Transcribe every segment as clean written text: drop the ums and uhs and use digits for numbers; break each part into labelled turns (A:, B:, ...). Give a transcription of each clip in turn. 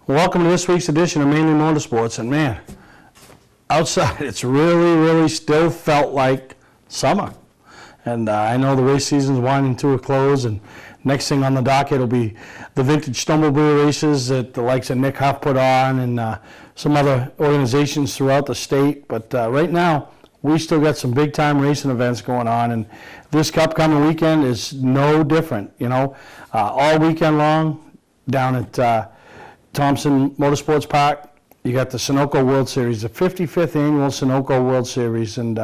A: Welcome to this week's edition of Mainely Motorsports. And man, outside it's really still felt like summer. And I know the race season's winding to a close, and next thing on the docket will be the vintage snowmobile races that the likes of Nick Huff put on, and some other organizations throughout the state. But right now, we still got some big time racing events going on, and this upcoming weekend is no different. You know, all weekend long down at Thompson Motorsports Park, you got the Sunoco World Series, the 55th annual Sunoco World Series, and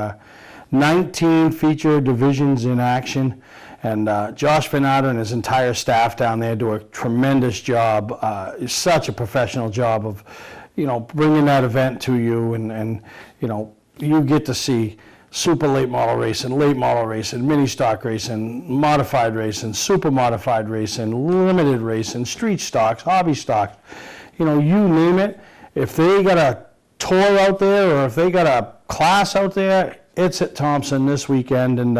A: 19 feature divisions in action. And Josh Venado and his entire staff down there do a tremendous job. It's such a professional job of, you know, bringing that event to you, and you know, you get to see super late model racing, mini stock racing, modified racing, super modified racing, limited racing, street stocks, hobby stocks. You know, you name it. If they got a tour out there, or if they got a class out there, it's at Thompson this weekend. And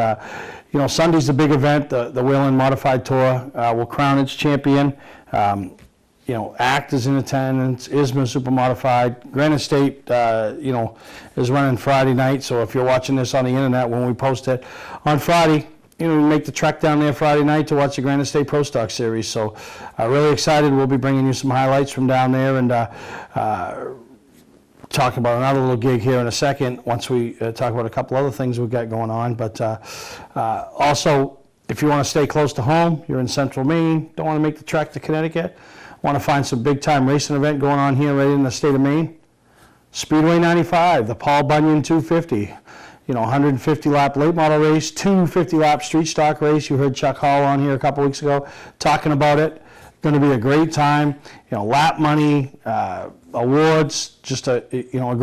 A: you know, Sunday's the big event. The Whelen Modified Tour will crown its champion. You know, ACT is in attendance, ISMA Super Modified. Granite State, you know, is running Friday night. So if you're watching this on the internet when we post it on Friday, you know, we make the trek down there Friday night to watch the Granite State Pro Stock Series. So really excited. We'll be bringing you some highlights from down there, and talk about another little gig here in a second once we talk about a couple other things we've got going on. But also, if you want to stay close to home, you're in central Maine, don't want to make the trek to Connecticut, want to find some big time racing event going on here right in the state of Maine, Speedway 95, the Paul Bunyan 250, you know, 150 lap late model race, 250 lap street stock race. You heard Chuck Hall on here a couple weeks ago talking about it. Going to be a great time, you know, lap money, awards, just a, you know, a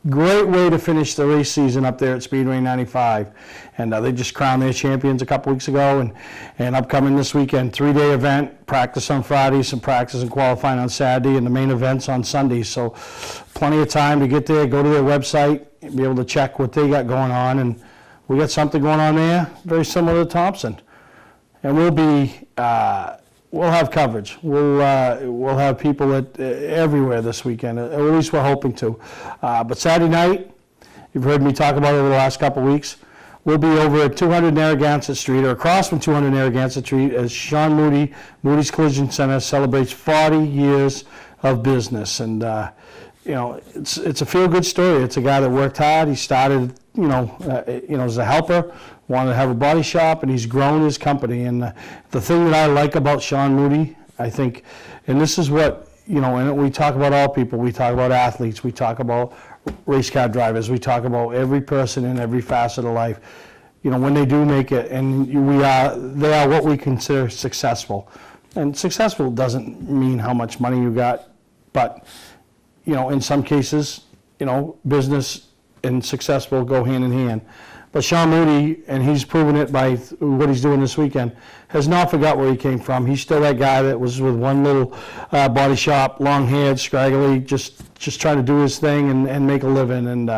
A: great way to finish the race season up there at Speedway 95. And they just crowned their champions a couple weeks ago, and upcoming this weekend, 3-day event, practice on Friday, some practice and qualifying on Saturday, and the main events on Sunday. So plenty of time to get there, go to their website, be able to check what they got going on. And we got something going on there very similar to Thompson. And we'll be we'll have coverage. We'll have people everywhere this weekend, at least we're hoping to. But Saturday night, you've heard me talk about it over the last couple of weeks, we'll be over at 200 Narragansett Street, or across from 200 Narragansett Street, as Sean Moody, Moody's Collision Center, celebrates 40 years of business. And you know, it's a feel-good story. It's a guy that worked hard. He started, you know, as a helper, wanted to have a body shop, and he's grown his company. And the thing that I like about Sean Moody, I think, and this is what, you know, and we talk about all people, we talk about athletes, we talk about race car drivers, we talk about every person in every facet of life. You know, when they do make it, and they are what we consider successful. And successful doesn't mean how much money you got, but, you know, in some cases, you know, business and successful go hand in hand. But Sean Moody, and he's proven it by what he's doing this weekend, has not forgot where he came from. He's still that guy that was with one little body shop, long-haired, scraggly, just trying to do his thing and make a living. And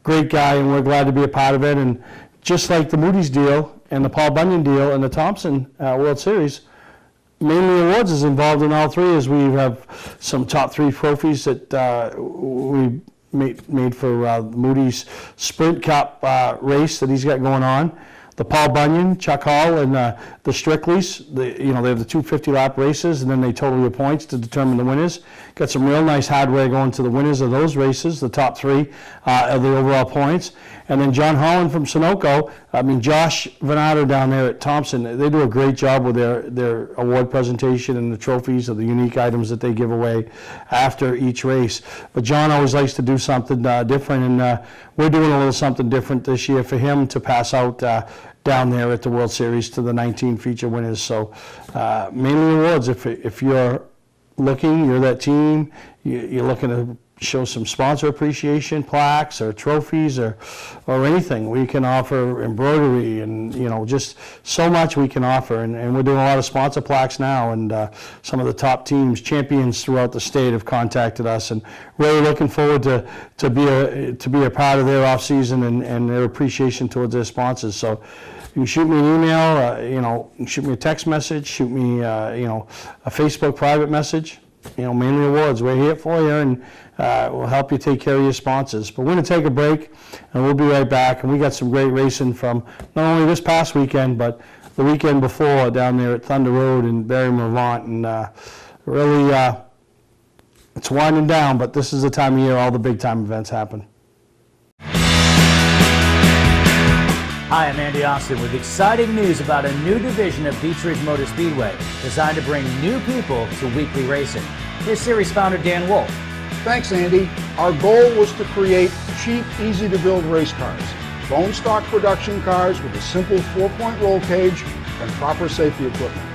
A: great guy, and we're glad to be a part of it. And just like the Moody's deal and the Paul Bunyan deal and the Thompson World Series, Mainely Awards is involved in all three, as we have some top 3 trophies that we made for Moody's Sprint Cup race that he's got going on. The Paul Bunyan, Chuck Hall, and the Strickleys, you know, they have the 250 lap races, and then they total your points to determine the winners. Got some real nice hardware going to the winners of those races, the top 3 of the overall points. And then John Holland from Sunoco, I mean, Josh Venado down there at Thompson, they do a great job with their award presentation and the trophies of the unique items that they give away after each race. But John always likes to do something different, and we're doing a little something different this year for him to pass out down there at the World Series to the 19 feature winners. So Mainly Awards, if you're looking, you're that team, you're looking to show some sponsor appreciation, plaques or trophies or anything, we can offer embroidery, and you know, just so much we can offer. And we're doing a lot of sponsor plaques now, and some of the top teams, champions throughout the state, have contacted us, and really looking forward to be a part of their off season and their appreciation towards their sponsors. So you can shoot me an email, you know, shoot me a text message, shoot me you know, a Facebook private message. Mainely Awards, we're here for you, and we'll help you take care of your sponsors. But we're going to take a break, and we'll be right back. And we got some great racing from not only this past weekend, but the weekend before down there at Thunder Road in Barre, Vermont. And really, it's winding down, but this is the time of year all the big-time events happen.
B: Hi, I'm Andy Austin with exciting news about a new division of Beech Ridge Motor Speedway designed to bring new people to weekly racing. Here's series founder Dan Wolf.
C: Thanks, Andy. Our goal was to create cheap, easy-to-build race cars. Bone stock production cars with a simple 4-point roll cage and proper safety equipment.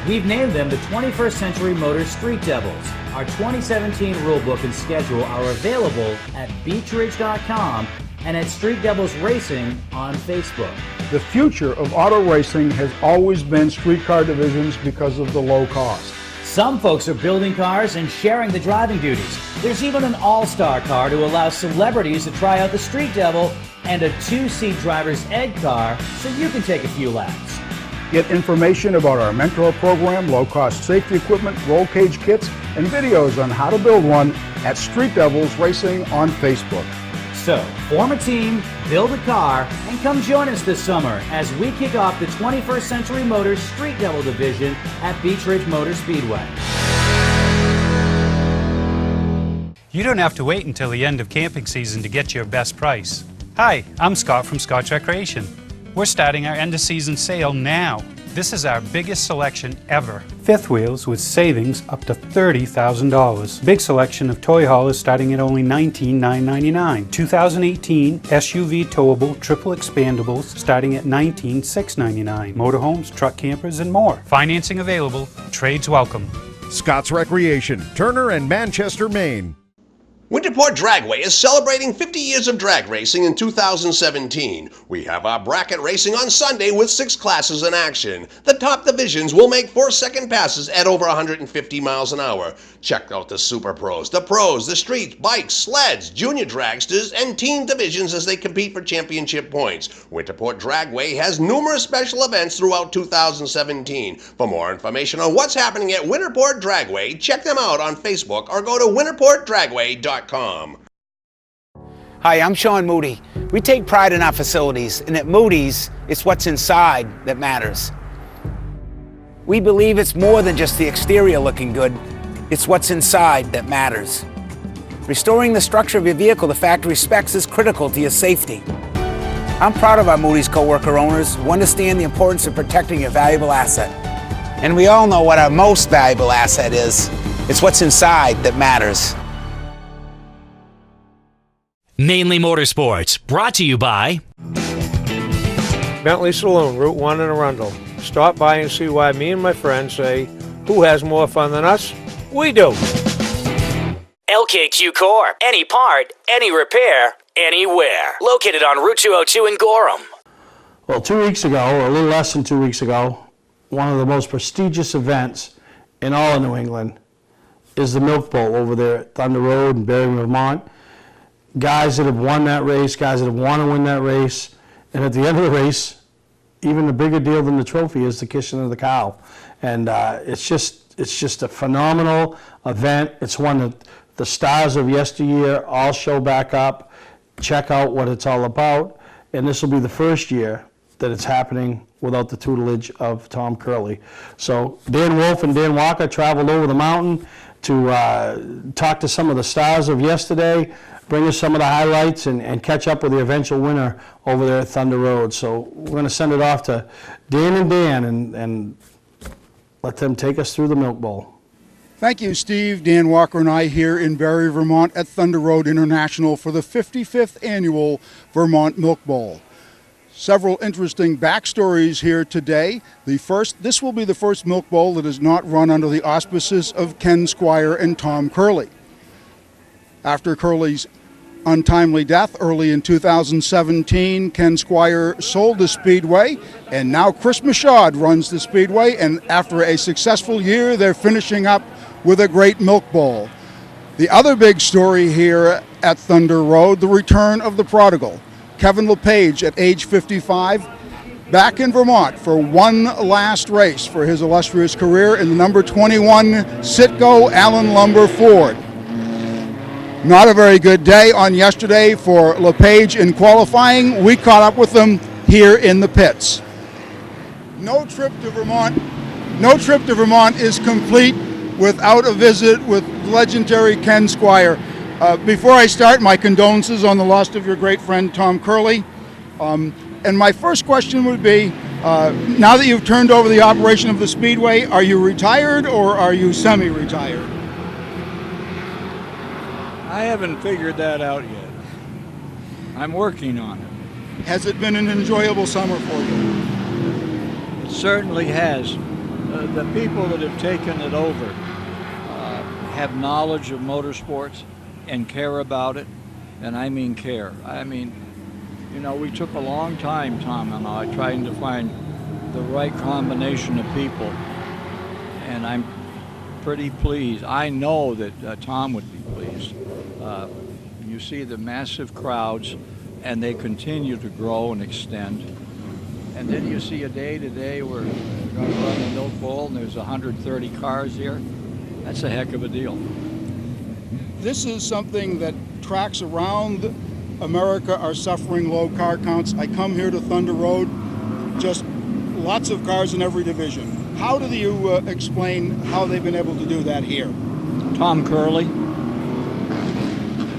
B: We've named them the 21st Century Motors Street Devils. Our 2017 rulebook and schedule are available at beechridge.com and at Street Devils Racing on Facebook.
C: The future of auto racing has always been street car divisions because of the low cost.
B: Some folks are building cars and sharing the driving duties. There's even an all-star car to allow celebrities to try out the Street Devil and a 2-seat driver's ed car so you can take a few laps.
C: Get information about our mentor program, low-cost safety equipment, roll cage kits, and videos on how to build one at Street Devils Racing on Facebook.
B: So, form a team, build a car, and come join us this summer as we kick off the 21st Century Motors Street Devil division at Beech Ridge Motor Speedway.
D: You don't have to wait until the end of camping season to get your best price. Hi, I'm Scott from Scott's Recreation. We're starting our end of season sale now. This is our biggest selection ever. Fifth wheels with savings up to $30,000. Big selection of toy haulers starting at only $19,999. 2018 SUV towable triple expandables starting at $19,699. Motorhomes, truck campers, and more. Financing available. Trades welcome.
E: Scott's Recreation, Turner and Manchester, Maine.
F: Winterport Dragway is celebrating 50 years of drag racing in 2017. We have our bracket racing on Sunday with 6 classes in action. The top divisions will make 4-second passes at over 150 miles an hour. Check out the Super Pros, the Pros, the Street, Bikes, Sleds, Junior Dragsters, and Teen divisions as they compete for championship points. Winterport Dragway has numerous special events throughout 2017. For more information on what's happening at Winterport Dragway, check them out on Facebook or go to winterportdragway.com.
G: Hi, I'm Sean Moody. We take pride in our facilities, and at Moody's, it's what's inside that matters. We believe it's more than just the exterior looking good, it's what's inside that matters. Restoring the structure of your vehicle to factory specs is critical to your safety. I'm proud of our Moody's co-worker owners who understand the importance of protecting your valuable asset. And we all know what our most valuable asset is. It's what's inside that matters.
H: Mainely Motorsports, brought to you by
I: Bentley Saloon, Route 1 in Arundel. Stop by and see why me and my friends say, who has more fun than us? We do.
H: LKQ Core, any part, any repair, anywhere. Located on Route 202 in Gorham.
A: Well, 2 weeks ago, or a little less than 2 weeks ago, one of the most prestigious events in all of New England is the Milk Bowl over there at Thunder Road in Barre, Vermont. Guys that have won that race, guys that have want to win that race, and at the end of the race, even a bigger deal than the trophy is the kissing of the cow. And it's just a phenomenal event. It's one that the stars of yesteryear all show back up. Check out what it's all about, and this will be the first year that it's happening without the tutelage of Tom Curley. So Dan Wolf and Dan Walker traveled over the mountain to talk to some of the stars of yesterday, bring us some of the highlights, and catch up with the eventual winner over there at Thunder Road. So we're going to send it off to Dan and Dan and let them take us through the Milk Bowl.
C: Thank you, Steve. Dan Walker and I here in Barre, Vermont at Thunder Road International for the 55th annual Vermont Milk Bowl. Several interesting backstories here today. This will be the first Milk Bowl that is not run under the auspices of Ken Squire and Tom Curley. After Curley's untimely death early in 2017, Ken Squire sold the Speedway, and now Chris Michaud runs the Speedway, and after a successful year, they're finishing up with a great Milk Bowl. The other big story here at Thunder Road, the return of the prodigal. Kevin LePage at age 55 back in Vermont for one last race for his illustrious career in the number 21 Citgo Allen Lumber Ford. Not a very good day on yesterday for LePage in qualifying. We caught up with them here in the pits. No trip to Vermont is complete without a visit with legendary Ken Squire. Before I start, my condolences on the loss of your great friend Tom Curley. And my first question would be, now that you've turned over the operation of the Speedway, are you retired or are you semi-retired?
J: I haven't figured that out yet. I'm working on it.
C: Has it been an enjoyable summer for you?
J: It certainly has. The people that have taken it over have knowledge of motorsports and care about it, and I mean care. I mean, you know, we took a long time, Tom and I, trying to find the right combination of people, and I'm pretty pleased. I know that Tom would be pleased. You see the massive crowds, and they continue to grow and extend. And then you see a day today where we're going to run the Milk Bowl, and there's 130 cars here. That's a heck of a deal.
C: This is something that tracks around America are suffering low car counts. I come here to Thunder Road, just lots of cars in every division. How do you explain how they've been able to do that here?
J: Tom Curley,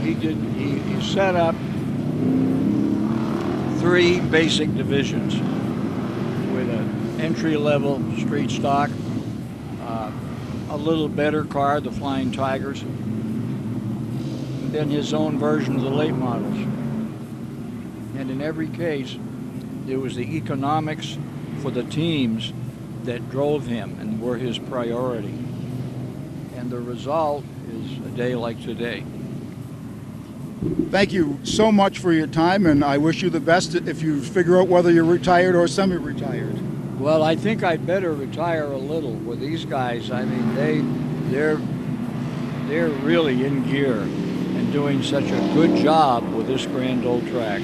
J: he set up 3 basic divisions with an entry-level street stock, a little better car, the Flying Tigers, and then his own version of the late models. And in every case, there was the economics for the teams that drove him and were his priority. And the result is a day like today.
C: Thank you so much for your time, and I wish you the best if you figure out whether you're retired or semi-retired.
J: Well, I think I'd better retire a little with these guys. I mean, they're really in gear and doing such a good job with this grand old track.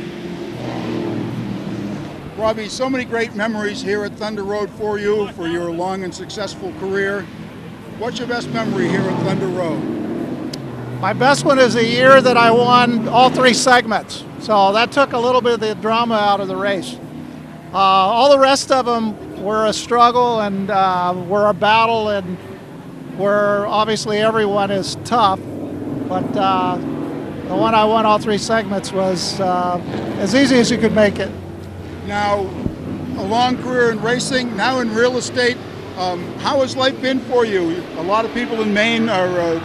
C: Robbie, so many great memories here at Thunder Road for you, for your long and successful career. What's your best memory here at Thunder Road?
K: My best one is the year that I won all 3 segments. So that took a little bit of the drama out of the race. All the rest of them were a struggle and were a battle, and where obviously everyone is tough. But the one I won all 3 segments was as easy as you could make it.
C: Now, a long career in racing, now in real estate. How has life been for you? A lot of people in Maine are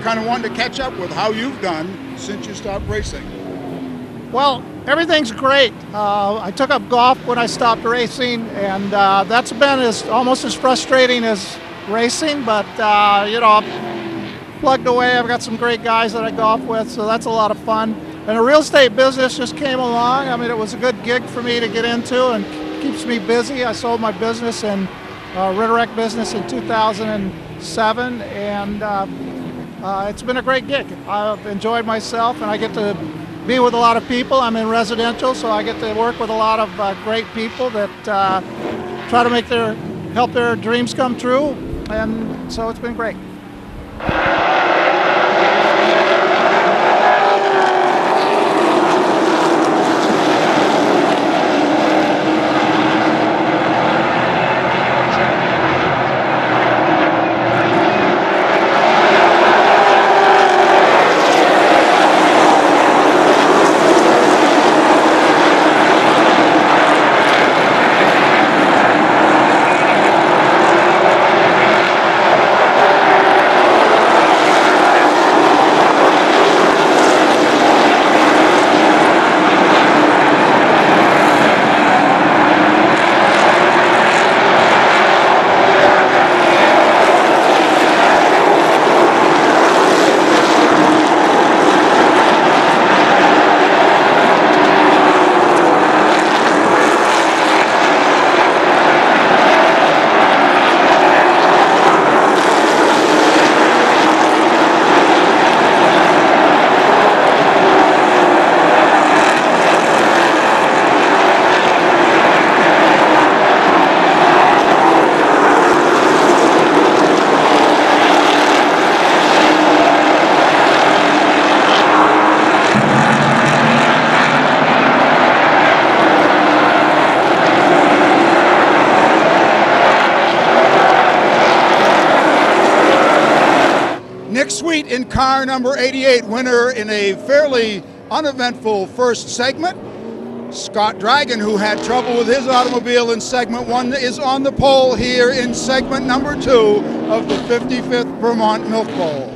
C: kind of wanting to catch up with how you've done since you stopped racing.
K: Well, everything's great. I took up golf when I stopped racing, and that's been almost as frustrating as racing, but you know, I'm plugged away. I've got some great guys that I golf with, so that's a lot of fun. And the real estate business just came along. I mean, it was a good gig for me to get into and keeps me busy. I sold my business and Ridderek business in 2007, and it's been a great gig. I've enjoyed myself, and I get to be with a lot of people. I'm in residential, so I get to work with a lot of great people that try to help their dreams come true, and so it's been great.
C: Nick Sweet in car number 88, winner in a fairly uneventful first segment. Scott Dragon, who had trouble with his automobile in segment 1, is on the pole here in segment number 2 of the 55th Vermont Milk Bowl.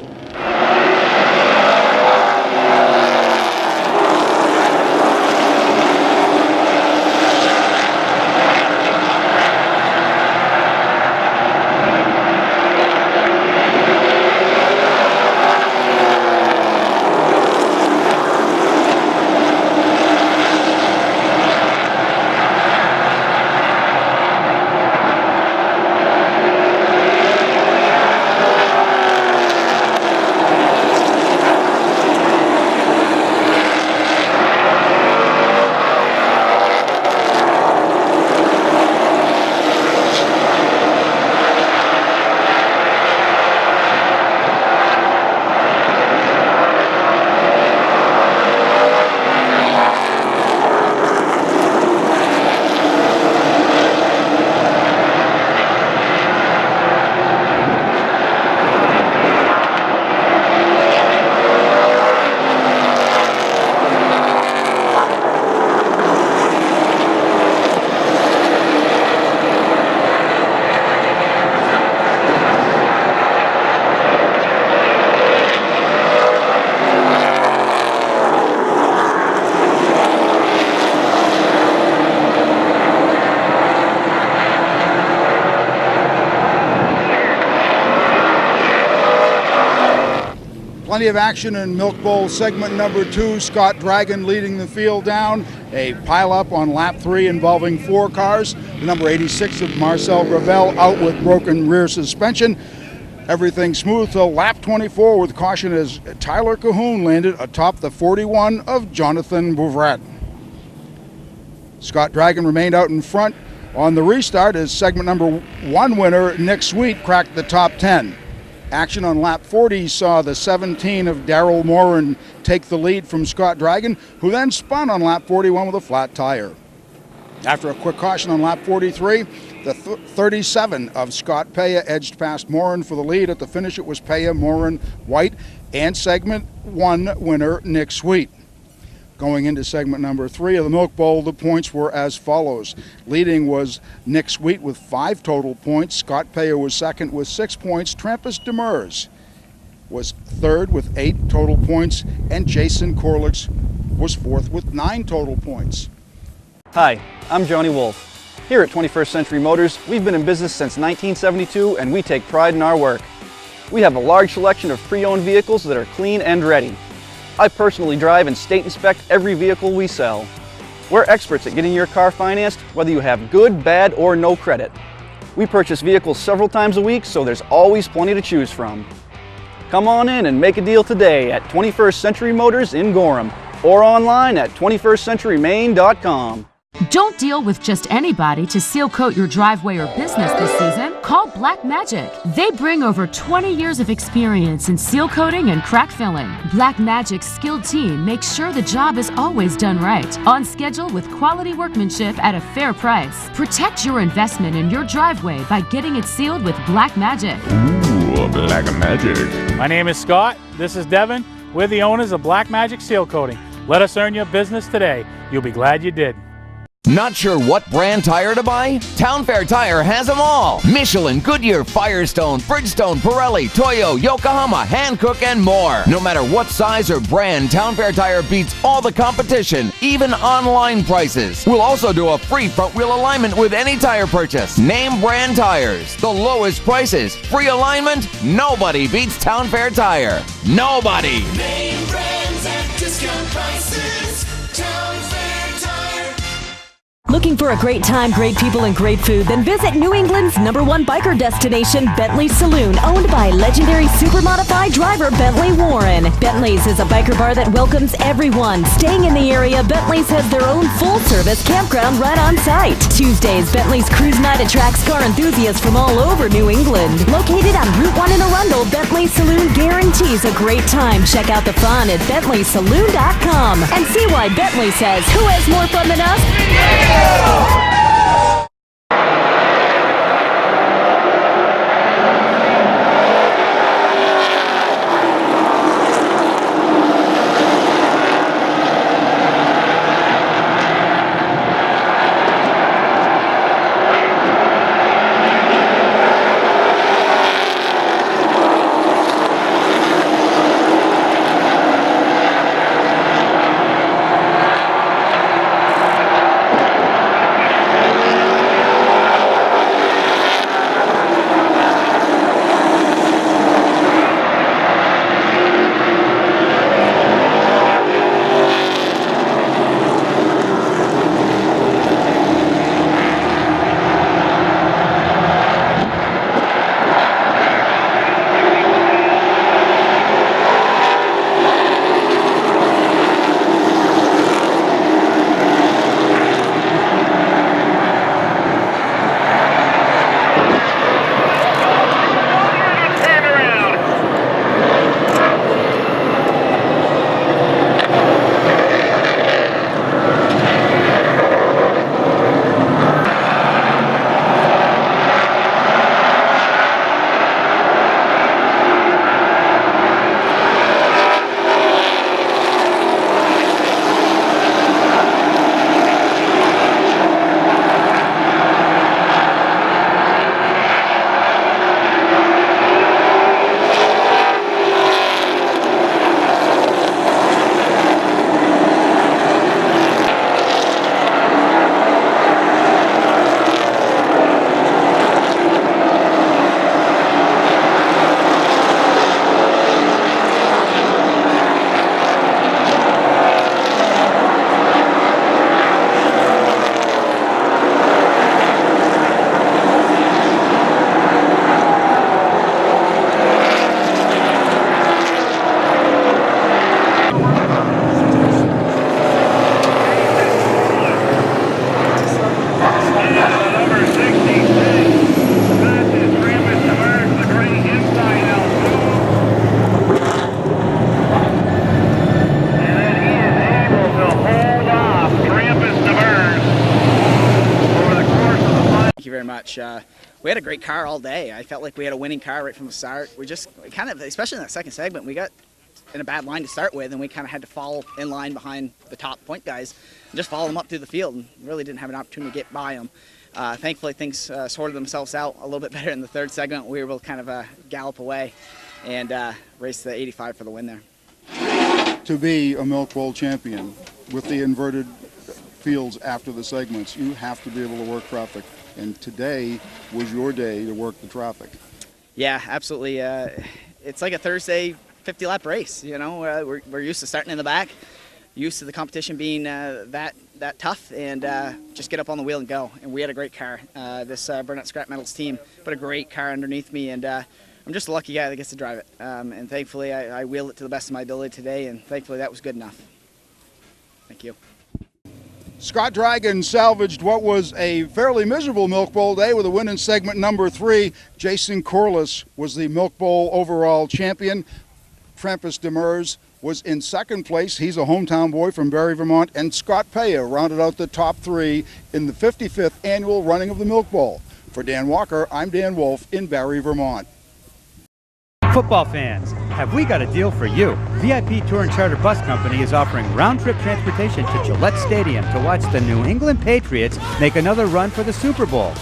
C: Plenty of action in Milk Bowl segment number 2. Scott Dragon leading the field down. A pileup on lap 3 involving 4 cars. The number 86 of Marcel Gravel out with broken rear suspension. Everything smooth till lap 24 with caution as Tyler Cahoon landed atop the 41 of Jonathan Bouvret. Scott Dragon remained out in front on the restart as segment number 1 winner Nick Sweet cracked the top 10. Action on lap 40 saw the 17 of Darrell Morin take the lead from Scott Dragon, who then spun on lap 41 with a flat tire. After a quick caution on lap 43, the 37 of Scott Paya edged past Morin for the lead. At the finish, it was Paya, Morin, White, and segment 1 winner Nick Sweet. Going into segment number 3 of the Milk Bowl, the points were as follows. Leading was Nick Sweet with 5 total points. Scott Paya was second with 6 points. Trampus Demers was third with 8 total points. And Jason Korlicz was fourth with 9 total points.
L: Hi, I'm Johnny Wolf. Here at 21st Century Motors, we've been in business since 1972 and we take pride in our work. We have a large selection of pre-owned vehicles that are clean and ready. I personally drive and state inspect every vehicle we sell. We're experts at getting your car financed, whether you have good, bad, or no credit. We purchase vehicles several times a week, so there's always plenty to choose from. Come on in and make a deal today at 21st Century Motors in Gorham or online at 21stcenturymaine.com.
M: Don't deal with just anybody to seal coat your driveway or business this season. Call Black Magic. They bring over 20 years of experience in seal coating and crack filling. Black Magic's skilled team makes sure the job is always done right, on schedule with quality workmanship at a fair price. Protect your investment in your driveway by getting it sealed with Black Magic.
N: Ooh, Black Magic.
O: My name is Scott. This is Devin. We're the owners of Black Magic Seal Coating. Let us earn your business today. You'll be glad you did.
P: Not sure what brand tire to buy? Town Fair Tire has them all. Michelin, Goodyear, Firestone, Bridgestone, Pirelli, Toyo, Yokohama, Hankook, and more. No matter what size or brand, Town Fair Tire beats all the competition, even online prices. We'll also do a free front wheel alignment with any tire purchase. Name brand tires, the lowest prices, free alignment. Nobody beats Town Fair Tire. Nobody.
Q: Name brands at discount prices. Town Fair Tire.
R: Looking for a great time, great people, and great food? Then visit New England's #1 biker destination, Bentley's Saloon, owned by legendary super-modified driver Bentley Warren. Bentley's is a biker bar that welcomes everyone. Staying in the area, Bentley's has their own full-service campground right on site. Tuesdays, Bentley's Cruise Night attracts car enthusiasts from all over New England. Located on Route 1 in Arundel, Bentley's Saloon guarantees a great time. Check out the fun at BentleySaloon.com and see why Bentley says, who has more fun than us?
S: much. We had a great car all day. I felt like we had a winning car right from the start. We just kind of, especially in that second segment, we got in a bad line to start with, and we kind of had to fall in line behind the top point guys and just follow them up through the field, and really didn't have an opportunity to get by them. Thankfully, things sorted themselves out a little bit better in the third segment. We were able to kind of gallop away and race the 85 for the win there.
C: To be a Milk Bowl champion with the inverted fields after the segments, you have to be able to work traffic. And today was your day to work the traffic.
S: Yeah, absolutely. It's like a Thursday 50-lap race. You know, we're used to starting in the back, used to the competition being that tough, and just get up on the wheel and go. And we had a great car. This Burnett Scrap Metals team put a great car underneath me, and I'm just a lucky guy that gets to drive it. And thankfully, I wheeled it to the best of my ability today, and thankfully that was good enough. Thank you.
C: Scott Dragon salvaged what was a fairly miserable Milk Bowl day with a win in segment number 3. Jason Corliss was the Milk Bowl overall champion. Trampus Demers was in second place. He's a hometown boy from Barrie, Vermont. And Scott Paya rounded out the top 3 in the 55th annual running of the Milk Bowl. For Dan Walker, I'm Dan Wolf in Barrie, Vermont.
T: Football fans, have we got a deal for you? VIP Tour and Charter Bus Company is offering round-trip transportation to Gillette Stadium to watch the New England Patriots make another run for the Super Bowl.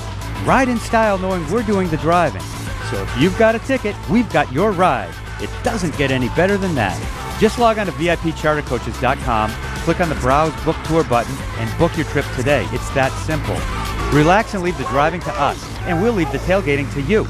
T: Ride in style knowing we're doing the driving. So if you've got a ticket, we've got your ride. It doesn't get any better than that. Just log on to VIPChartercoaches.com, click on the Browse Book Tour button, and book your trip today. It's that simple. Relax and leave the driving to us, and we'll leave the tailgating to you.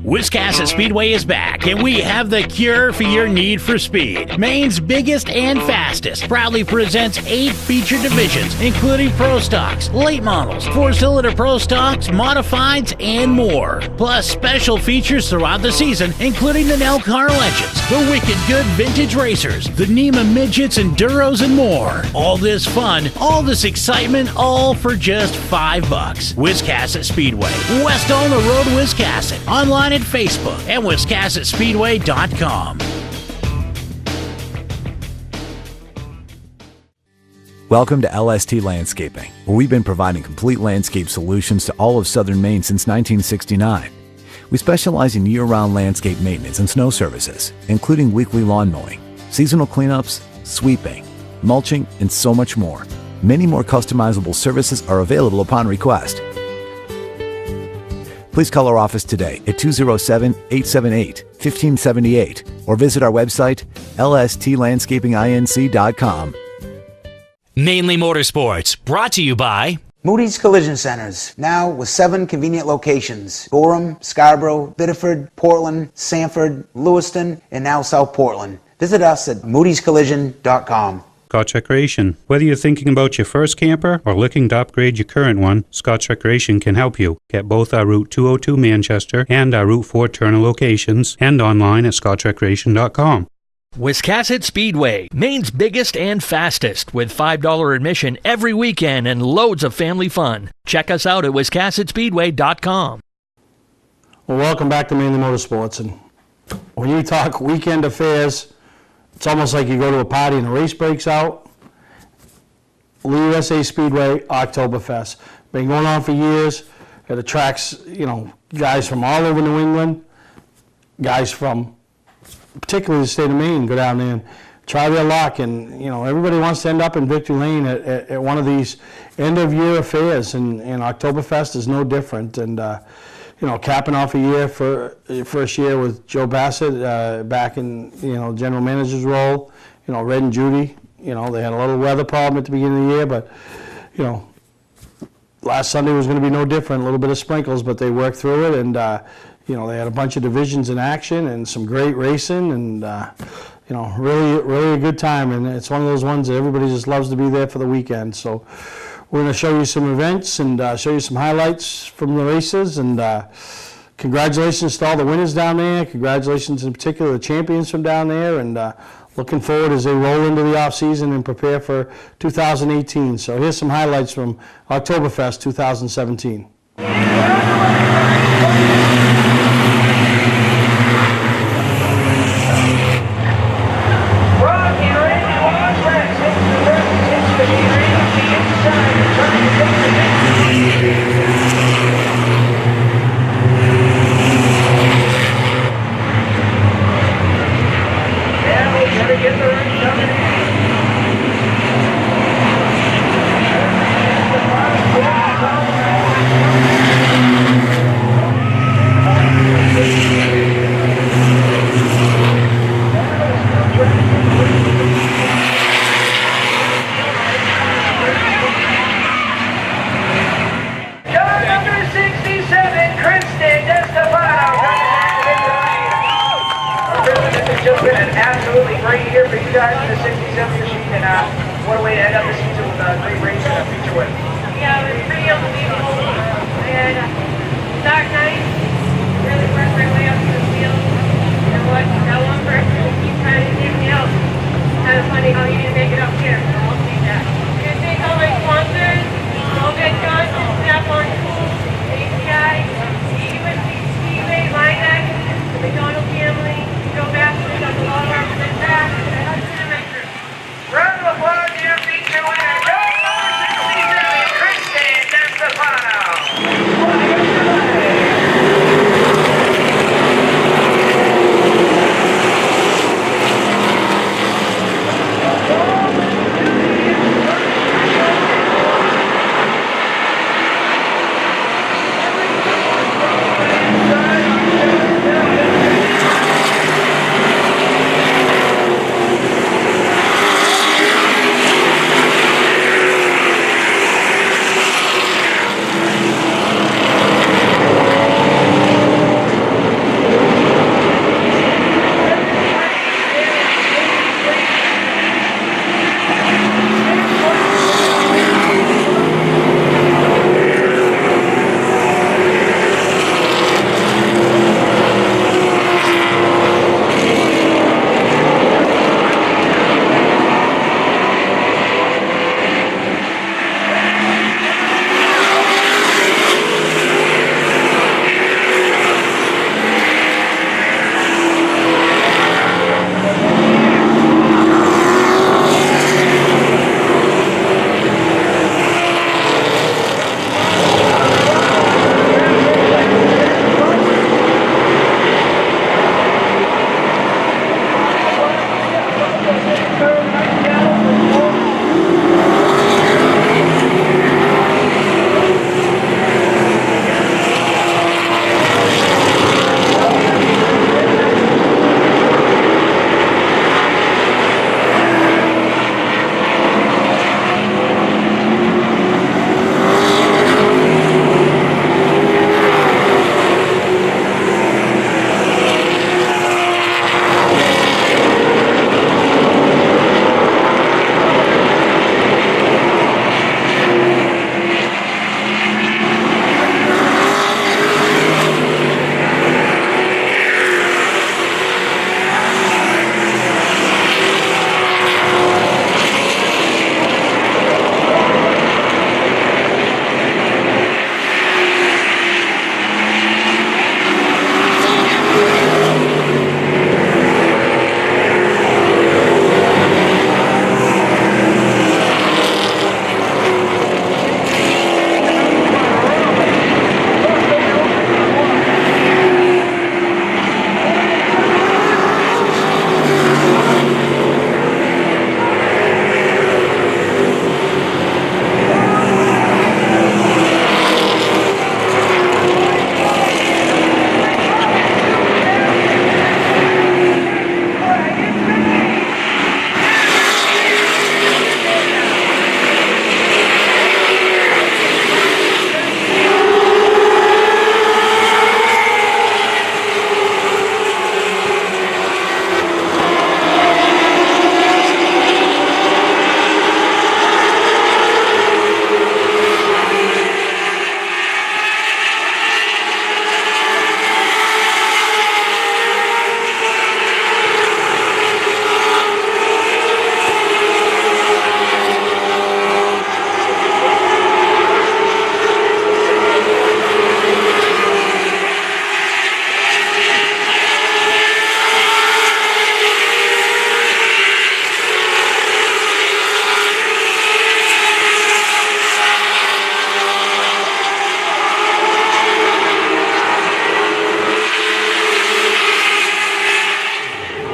U: Wiscasset Speedway is back, and we have the cure for your need for speed. Maine's biggest and fastest proudly presents 8 feature divisions, including Pro Stocks, late models, 4-cylinder Pro Stocks, modifieds, and more. Plus special features throughout the season, including the Nell Car Legends, the Wicked Good Vintage Racers, the NEMA Midgets, Enduros, and more. All this fun, all this excitement, all for just $5. Wiscasset Speedway, west on the road, Wiscasset. Online at Facebook and WiscassetSpeedway.com.
V: Welcome to LST Landscaping, where we've been providing complete landscape solutions to all of southern Maine since 1969. We specialize in year-round landscape maintenance and snow services, including weekly lawn mowing, seasonal cleanups, sweeping, mulching, and so much more. Many more customizable services are available upon request. Please call our office today at 207-878-1578 or visit our website, lstlandscapinginc.com.
H: Mainely Motorsports, brought to you by
G: Moody's Collision Centers, now with 7 convenient locations: Gorham, Scarborough, Biddeford, Portland, Sanford, Lewiston, and now South Portland. Visit us at moodyscollision.com.
D: Scotch Recreation. Whether you're thinking about your first camper or looking to upgrade your current one, Scotch Recreation can help you. Get both our Route 202 Manchester and our Route 4 Turner locations and online at scotchrecreation.com.
W: Wiscasset Speedway, Maine's biggest and fastest, with $5 admission every weekend and loads of family fun. Check us out at wiscassetspeedway.com.
A: Well, welcome back to Mainly Motorsports. And when you talk weekend affairs, it's almost like you go to a party and a race breaks out. Lee USA Speedway, Oktoberfest. Been going on for years. It attracts, guys from all over New England, guys from particularly the state of Maine go down there and try their luck. And, everybody wants to end up in Victory Lane at one of these end-of-year affairs, and Oktoberfest is no different. And, capping off a year for first year with Joe Bassett back in, general manager's role, Red and Judy, they had a little weather problem at the beginning of the year, but, last Sunday was going to be no different, a little bit of sprinkles, but they worked through it, and, they had a bunch of divisions in action and some great racing, and, really, really a good time, and it's one of those ones that everybody just loves to be there for the weekend. So we're going to show you some events and show you some highlights from the races, and congratulations to all the winners down there. Congratulations in particular to the champions from down there, and looking forward as they roll into the off season and prepare for 2018. So here's some highlights from Oktoberfest 2017.
B: guys in the 67 machine, and what a way to end up the season with a great race and a feature win.
E: Yeah, it was pretty unbelievable. And start nice, really worked my way up to the field. And what, that one person who keeps trying to take me out. Kind of funny how you didn't make it up here, so I'll see that. I'm going to thank all my sponsors, Logan Johnson, Snap-on Tools, ACI, USC Speedway, Linex, the McDonald family, Joe Bassler, got the law firm in back, and my husband and my crew.
B: Round of applause to your feature winner, number 67, Kristen DeStefano.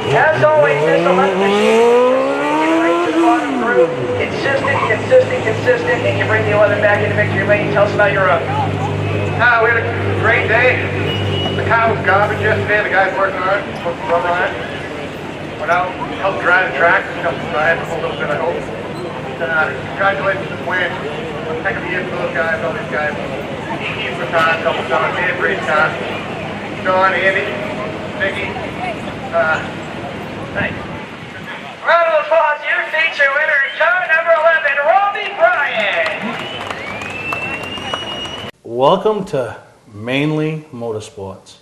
B: As always, this electric machine, you bring to the bottom through, consistent, and you bring the 11 back into victory lane. Tell us about your run.
F: We had a great day. The car was garbage yesterday. The guys working on it, put some rubber on it. Went out, helped dry the track, helped dry it a little bit, I hope. Congratulations to Wayne. Heck of a year for those guys, all these guys. Keith for time, helped us out. They had a great time. John, Andy, Nicky. Thanks.
B: Round of applause, your feature winner, car number 11, Robbie Bryant.
A: Welcome to Mainely Motorsports.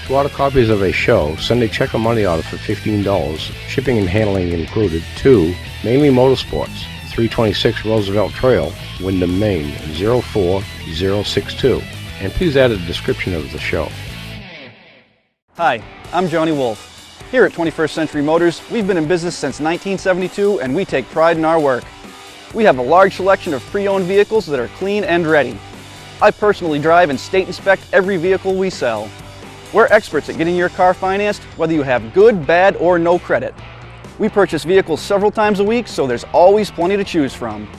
I: To order copies of a show, send a check or money order for $15, shipping and handling included, to Mainely Motorsports, 326 Roosevelt Trail, Windham, Maine, 04062. And please add a description of the show.
L: Hi, I'm Johnny Wolf. Here at 21st Century Motors, we've been in business since 1972 and we take pride in our work. We have a large selection of pre-owned vehicles that are clean and ready. I personally drive and state inspect every vehicle we sell. We're experts at getting your car financed, whether you have good, bad, or no credit. We purchase vehicles several times a week, so there's always plenty to choose from.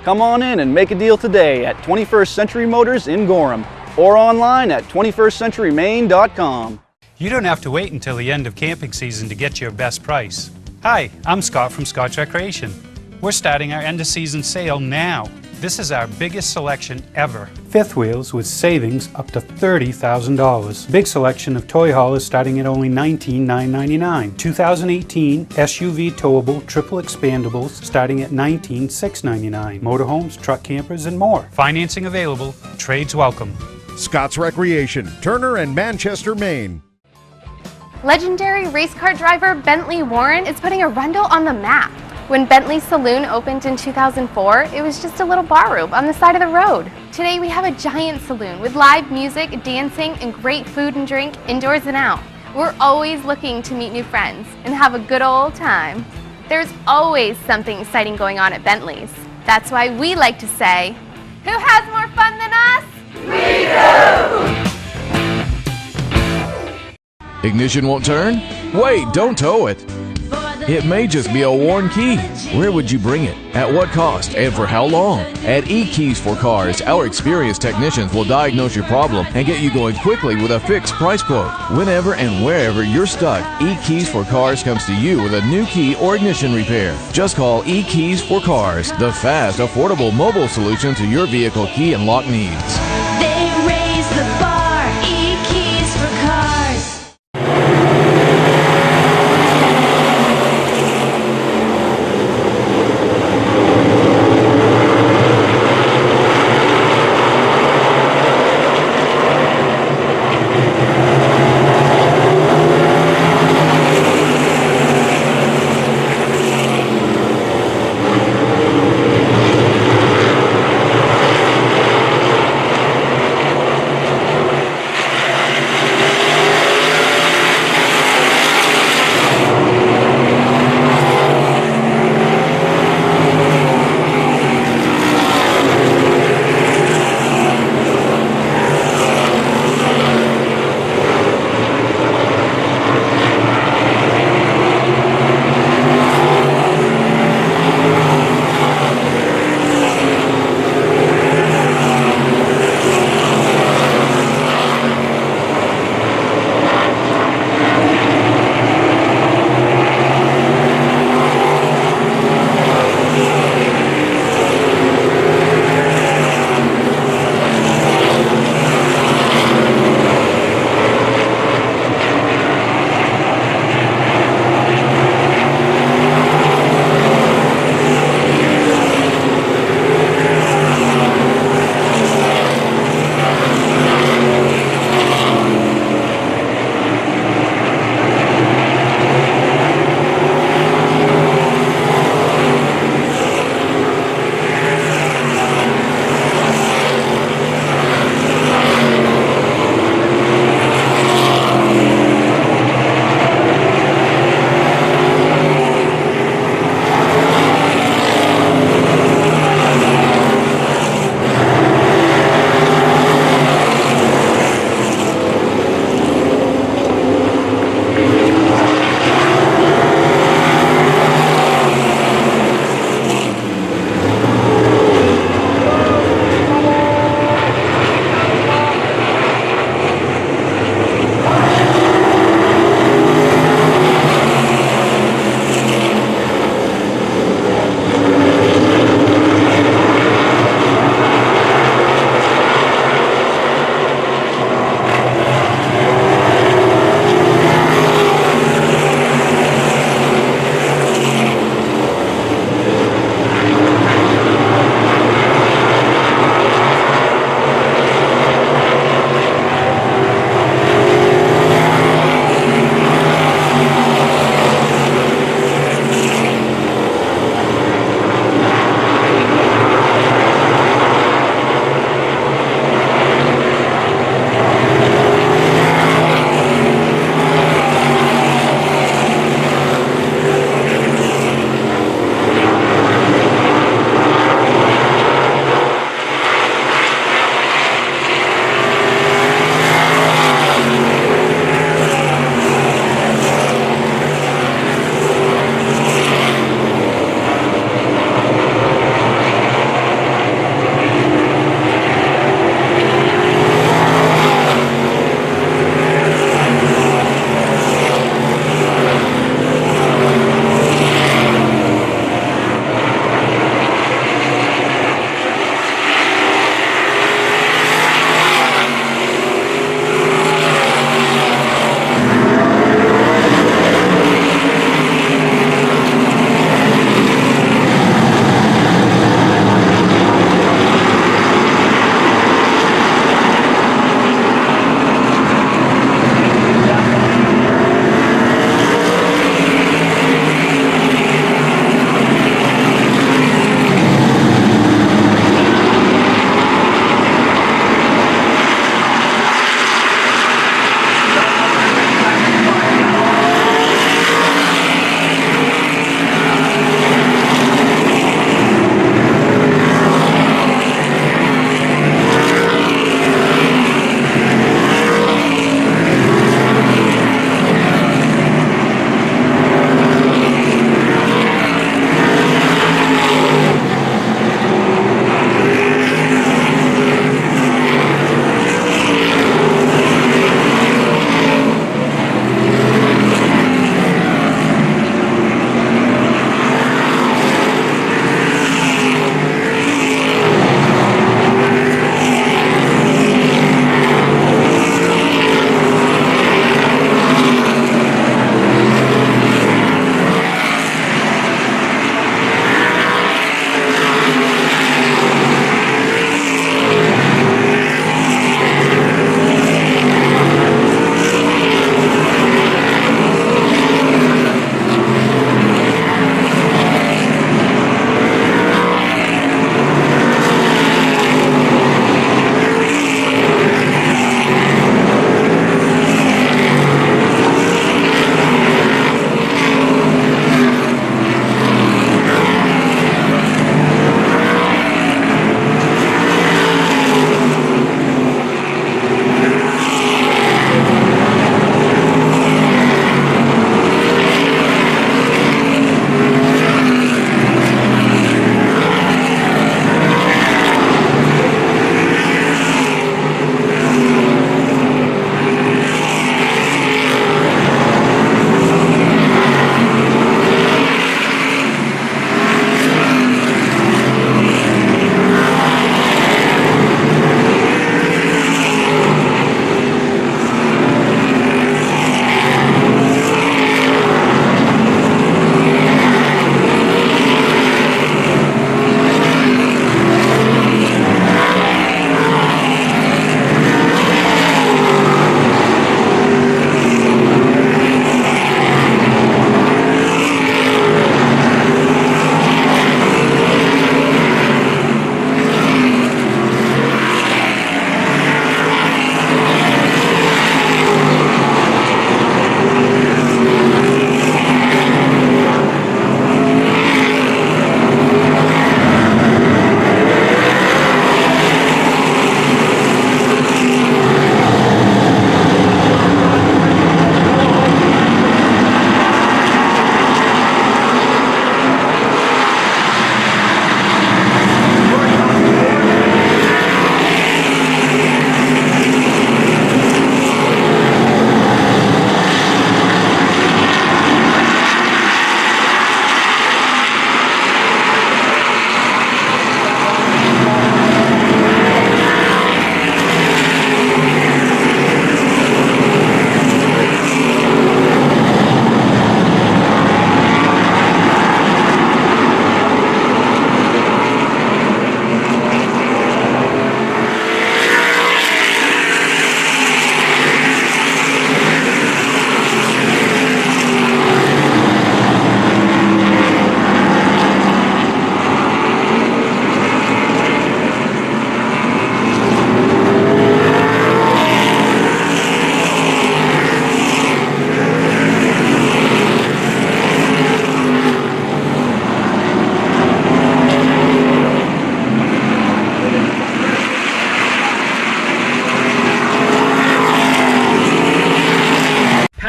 L: Come on in and make a deal today at 21st Century Motors in Gorham or online at 21stcenturymaine.com.
D: You don't have to wait until the end of camping season to get your best price. Hi, I'm Scott from Scotch Recreation. We're starting our end of season sale now. This is our biggest selection ever.
O: Fifth wheels with savings up to $30,000. Big selection of toy haulers starting at only $19,999. 2018 SUV towable triple expandables starting at $19,699. Motorhomes, truck campers, and more.
D: Financing available. Trades welcome.
J: Scott's Recreation, Turner and Manchester, Maine.
K: Legendary race car driver Bentley Warren is putting Arundel on the map. When Bentley's Saloon opened in 2004, it was just a little bar room on the side of the road. Today we have a giant saloon with live music, dancing, and great food and drink indoors and out. We're always looking to meet new friends and have a good old time. There's always something exciting going on at Bentley's. That's why we like to say, who has more fun than us? We do!
N: Ignition won't turn? Wait, don't tow it. It may just be a worn key. Where would you bring it? At what cost? And for how long? At E-Keys for Cars, our experienced technicians will diagnose your problem and get you going quickly with a fixed price quote. Whenever and wherever you're stuck, E-Keys for Cars comes to you with a new key or ignition repair. Just call E-Keys for Cars, the fast, affordable mobile solution to your vehicle key and lock needs.
Q: They raise the bar, E-Keys for Cars.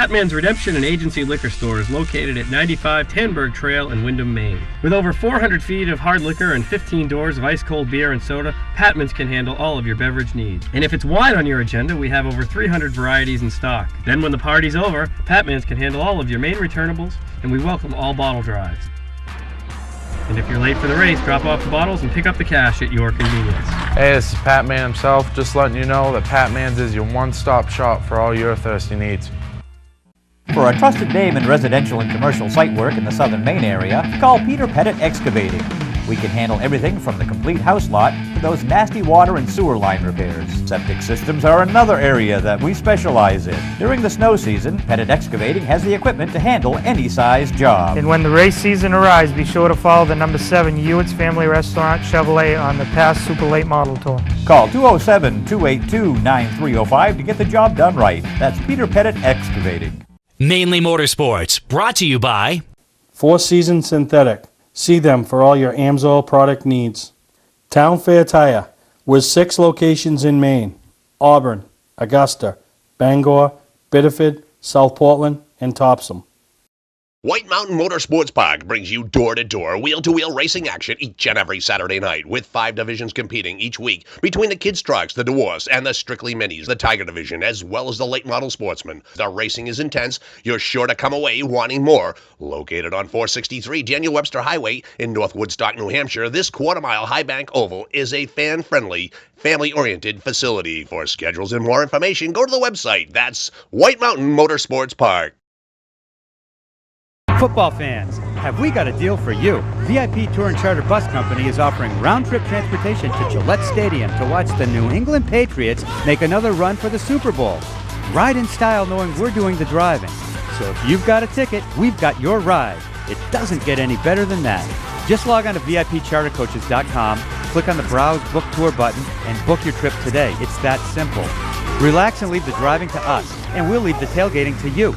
M: Patman's Redemption and Agency Liquor Store is located at 95 Tanberg Trail in Windham, Maine. With over 400 feet of hard liquor and 15 doors of ice-cold beer and soda, Patman's can handle all of your beverage needs. And if it's wine on your agenda, we have over 300 varieties in stock. Then when the party's over, Patman's can handle all of your Maine returnables, and we welcome all bottle drives. And if you're late for the race, drop off the bottles and pick up the cash at your convenience.
P: Hey, this is Pat Man himself, just letting you know that Pat Man's is your one-stop shop for all your thirsty needs.
R: For a trusted name in residential and commercial site work in the southern Maine area, call Peter Pettit Excavating. We can handle everything from the complete house lot to those nasty water and sewer line repairs. Septic systems are another area that we specialize in. During the snow season, Pettit Excavating has the equipment to handle any size job.
X: And when the race season arrives, be sure to follow the number 7 Hewitt's Family Restaurant Chevrolet on the past Super Late Model Tour.
R: Call 207-282-9305 to get the job done right. That's Peter Pettit Excavating.
H: Mainly Motorsports, brought to you by
A: Four Seasons Synthetic. See them for all your AMSOIL product needs. Town Fair Tire, with 6 locations in Maine: Auburn, Augusta, Bangor, Biddeford, South Portland, and Topsom.
Y: White Mountain Motorsports Park brings you door-to-door, wheel-to-wheel racing action each and every Saturday night, with 5 divisions competing each week between the kids' trucks, the Dwarfs, and the Strictly Minis, the Tiger division, as well as the late model sportsmen. The racing is intense. You're sure to come away wanting more. Located on 463 Daniel Webster Highway in North Woodstock, New Hampshire, this quarter-mile High Bank Oval is a fan-friendly, family-oriented facility. For schedules and more information, go to the website. That's White Mountain Motorsports Park.
T: Football fans, have we got a deal for you? VIP Tour and Charter Bus Company is offering round-trip transportation to Gillette Stadium to watch the New England Patriots make another run for the Super Bowl. Ride in style knowing we're doing the driving. So if you've got a ticket, we've got your ride. It doesn't get any better than that. Just log on to VIPChartercoaches.com, click on the Browse Book Tour button, and book your trip today. It's that simple. Relax and leave the driving to us, and we'll leave the tailgating to you.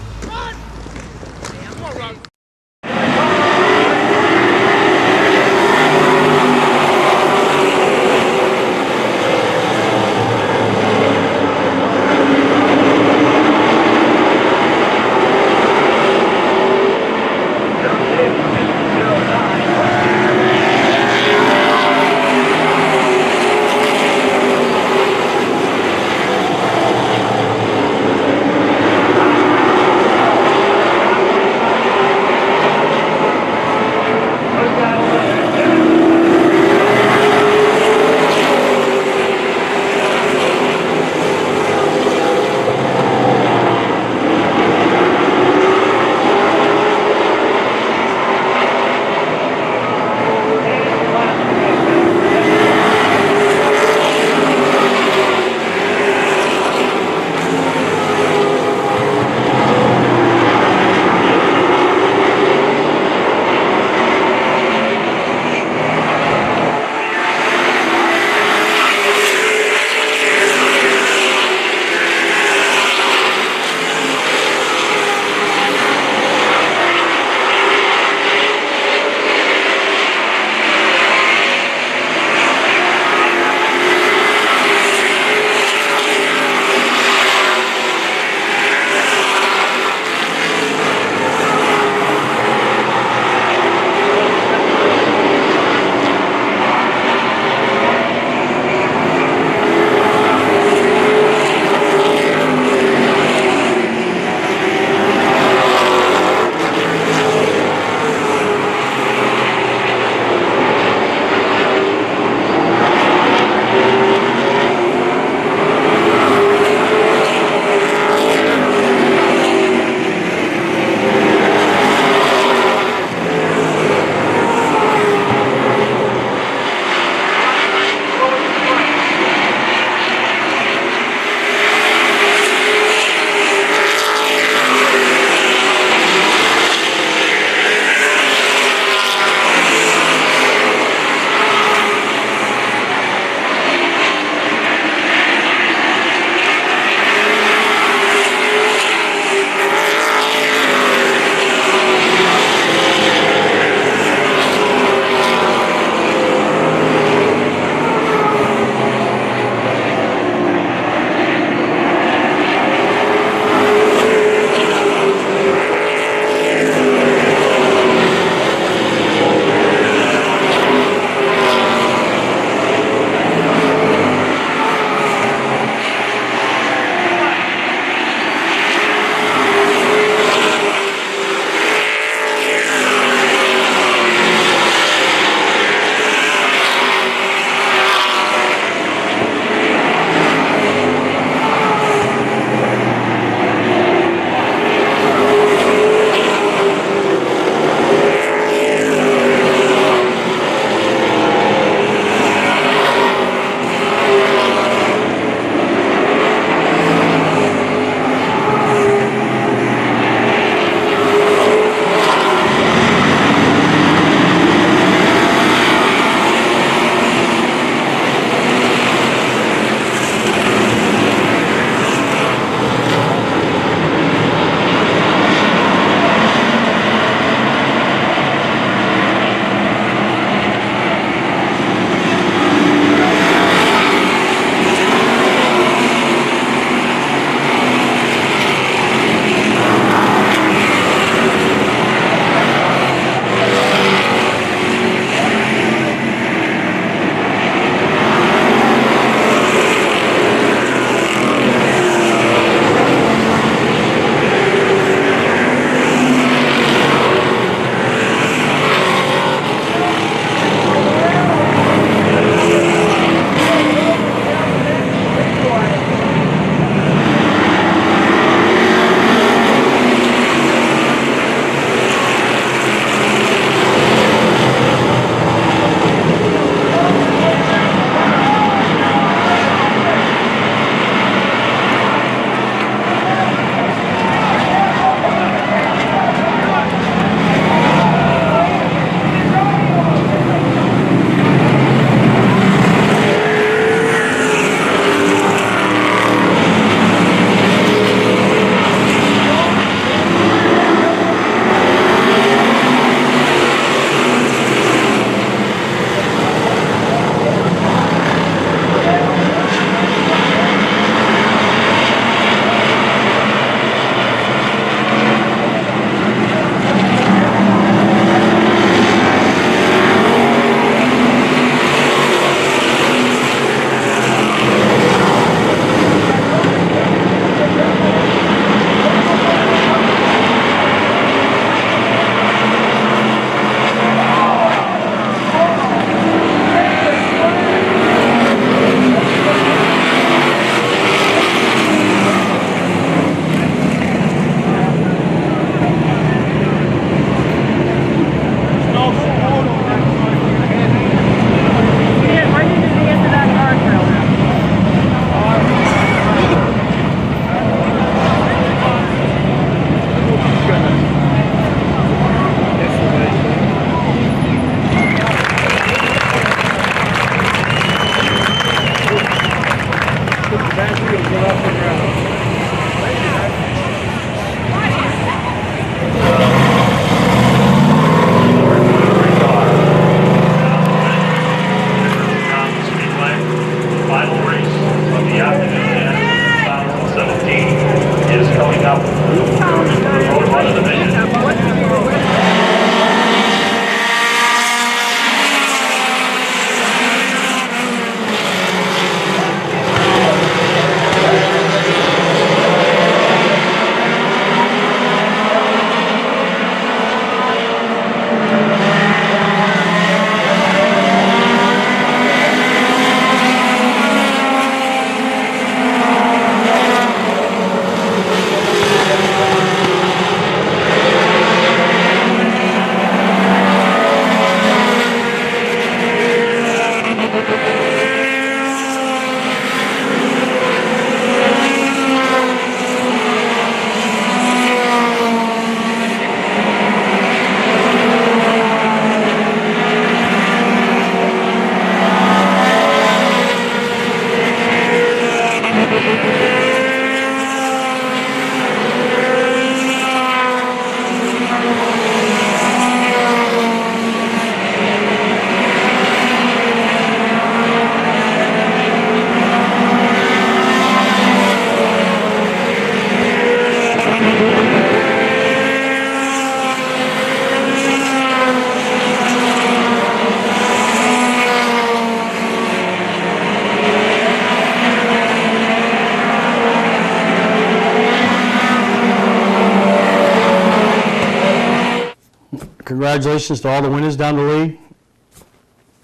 A: Congratulations to all the winners down the league.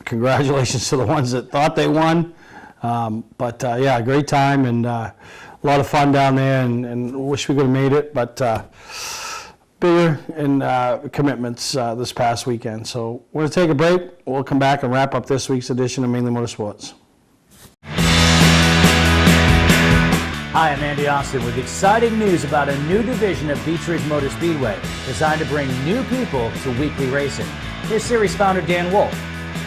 A: Congratulations to the ones that thought they won. Yeah, great time and a lot of fun down there, and wish we could have made it, but bigger and commitments this past weekend. So we're going to take a break. We'll come back and wrap up this week's edition of Mainly Motorsports.
C: Hi, I'm Andy Austin with exciting news about a new division of Beech Ridge Motor Speedway designed to bring new people to weekly racing. Here's series founder Dan Wolf.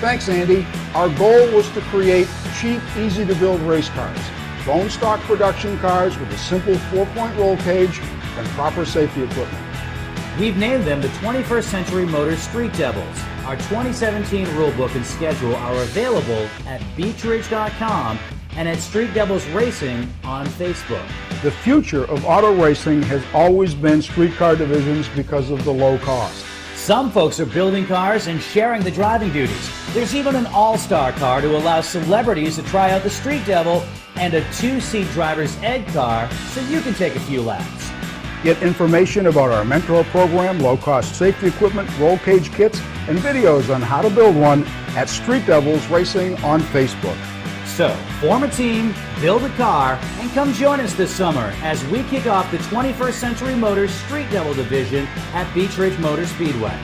G: Thanks, Andy. Our goal was to create cheap, easy-to-build race cars. Bone stock production cars with a simple 4-point roll cage and proper safety equipment.
C: We've named them the 21st Century Motors Street Devils. Our 2017 rulebook and schedule are available at beechridge.com and at Street Devils Racing on Facebook.
G: The future of auto racing has always been street car divisions because of the low cost.
C: Some folks are building cars and sharing the driving duties. There's even an all-star car to allow celebrities to try out the Street Devil and a 2-seat driver's ed car so you can take a few laps.
G: Get information about our mentor program, low-cost safety equipment, roll cage kits, and videos on how to build one at Street Devils Racing on Facebook.
C: So, form a team, build a car, and come join us this summer as we kick off the 21st Century Motors Street Devil division at Beech Ridge Motor Speedway.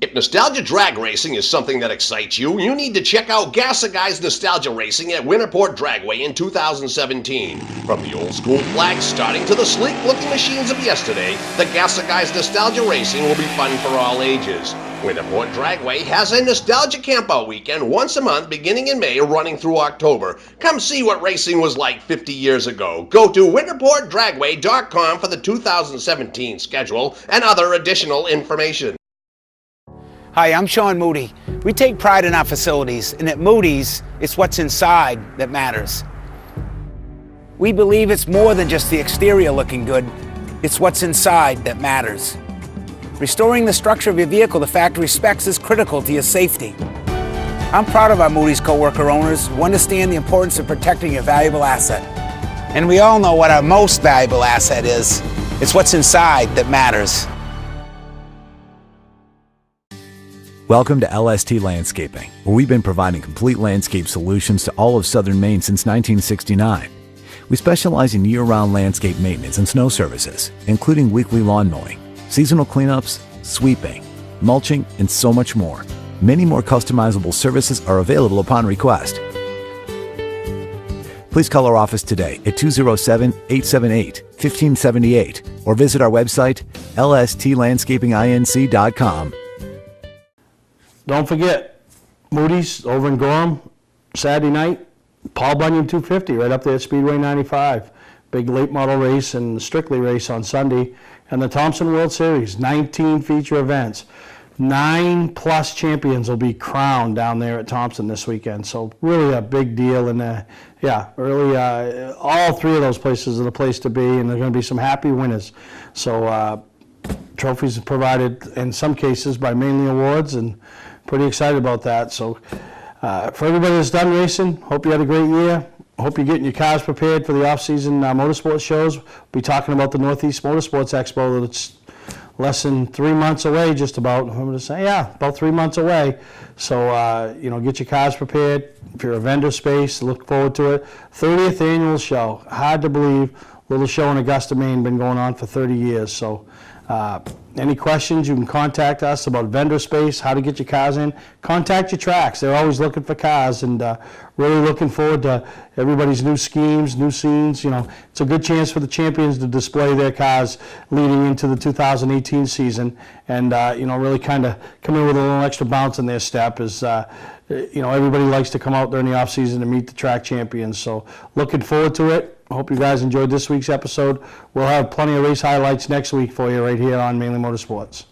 Y: If nostalgia drag racing is something that excites you, you need to check out Gassa Guys Nostalgia Racing at Winterport Dragway in 2017. From the old school flags starting to the sleek-looking machines of yesterday, the Gassa Guys Nostalgia Racing will be fun for all ages. Winterport Dragway has a nostalgia campout weekend once a month beginning in May running through October. Come see what racing was like 50 years ago. Go to winterportdragway.com for the 2017 schedule and other additional information.
S: Hi, I'm Sean Moody. We take pride in our facilities, and at Moody's, it's what's inside that matters. We believe it's more than just the exterior looking good, it's what's inside that matters. Restoring the structure of your vehicle to factory specs is critical to your safety. I'm proud of our Moody's co-worker owners who understand the importance of protecting your valuable asset. And we all know what our most valuable asset is. It's what's inside that matters.
U: Welcome to LST Landscaping, where we've been providing complete landscape solutions to all of southern Maine since 1969. We specialize in year-round landscape maintenance and snow services, including weekly lawn mowing, seasonal cleanups, sweeping, mulching, and so much more. Many more customizable services are available upon request. Please call our office today at 207-878-1578 or visit our website, lstlandscapinginc.com.
A: Don't forget, Moody's over in Gorham, Saturday night, Paul Bunyan 250 right up there at Speedway 95. Big late model race and Strictly race on Sunday. And the Thompson World Series, 19 feature events. 9+ champions will be crowned down there at Thompson this weekend. So really a big deal. And really all three of those places are the place to be, and there are going to be some happy winners. So trophies are provided in some cases by Mainely Awards, and pretty excited about that. So for everybody that's done racing, hope you had a great year. Hope you're getting your cars prepared for the off-season motorsports shows. We'll be talking about the Northeast Motorsports Expo that's less than 3 months away, just about. I'm going to say, about 3 months away. So, get your cars prepared. If you're a vendor space, look forward to it. 30th annual show. Hard to believe. Little show in Augusta, Maine, been going on for 30 years. So, any questions, you can contact us about vendor space, how to get your cars in. Contact your tracks. They're always looking for cars, and really looking forward to everybody's new schemes, new scenes. It's a good chance for the champions to display their cars leading into the 2018 season, and really kind of come in with a little extra bounce in their step. As everybody likes to come out during the off season to meet the track champions. So looking forward to it. I hope you guys enjoyed this week's episode. We'll have plenty of race highlights next week for you right here on Mainly Motorsports.